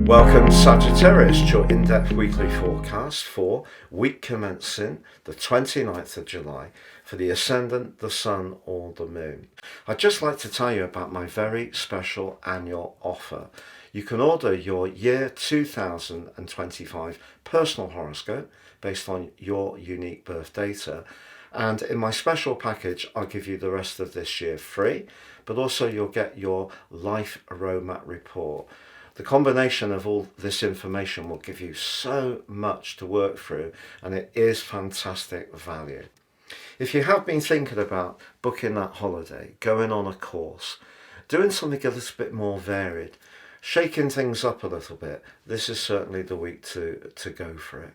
Welcome Sagittarius to your in-depth weekly forecast for week commencing the 29th of July for the Ascendant, the Sun or the Moon. I'd just like to tell you about my very special annual offer. You can order your year 2025 personal horoscope based on your unique birth data, and in my special package I'll give you the rest of this year free, but also you'll get your life roadmap report. The combination of all this information will give you so much to work through, and it is fantastic value. If you have been thinking about booking that holiday, going on a course, doing something a little bit more varied, shaking things up a little bit, this is certainly the week to go for it.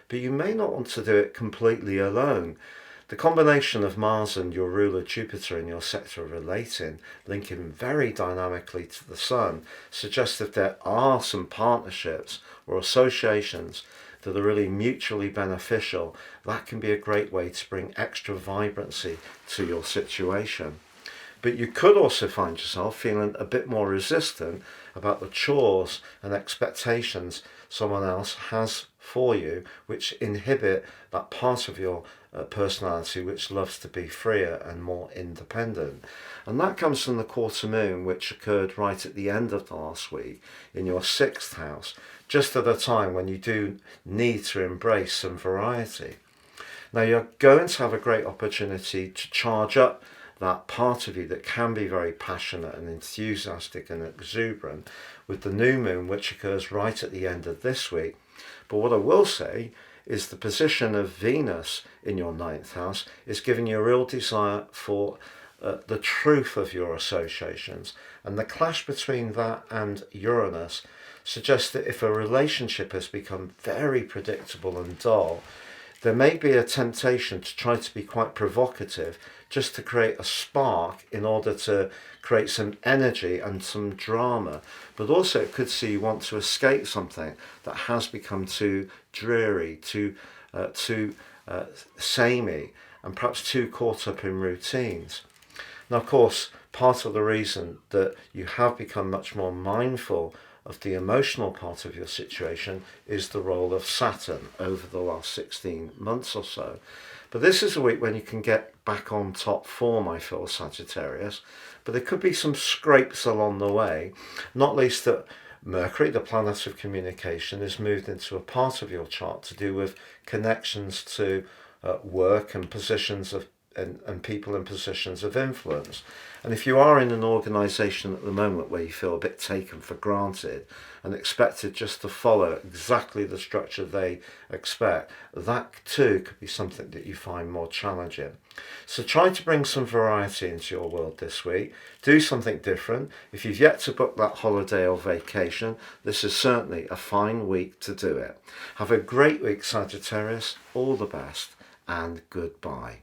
But you may not want to do it completely alone. The combination of Mars and your ruler Jupiter in your sector of relating, linking very dynamically to the Sun, suggests that there are some partnerships or associations that are really mutually beneficial. That can be a great way to bring extra vibrancy to your situation. But you could also find yourself feeling a bit more resistant about the chores and expectations someone else has for you, which inhibit that part of your personality which loves to be freer and more independent. And that comes from the quarter moon, which occurred right at the end of the last week in your 6th house, just at a time when you do need to embrace some variety. Now you're going to have a great opportunity to charge up that part of you that can be very passionate and enthusiastic and exuberant with the new moon, which occurs right at the end of this week. But what I will say is the position of Venus in your 9th house is giving you a real desire for the truth of your associations, and the clash between that and Uranus suggests that if a relationship has become very predictable and dull, there may be a temptation to try to be quite provocative just to create a spark in order to create some energy and some drama. But also it could see you want to escape something that has become too dreary, too samey, and perhaps too caught up in routines. Now, of course, part of the reason that you have become much more mindful of the emotional part of your situation is the role of Saturn over the last 16 months or so. But this is a week when you can get back on top form, I feel, Sagittarius. But there could be some scrapes along the way, not least that Mercury, the planet of communication, is moved into a part of your chart to do with connections to work and positions of and people in positions of influence. And if you are in an organisation at the moment where you feel a bit taken for granted and expected just to follow exactly the structure they expect, that too could be something that you find more challenging. So try to bring some variety into your world this week. Do something different. If you've yet to book that holiday or vacation, this is certainly a fine week to do it. Have a great week, Sagittarius. All the best and goodbye.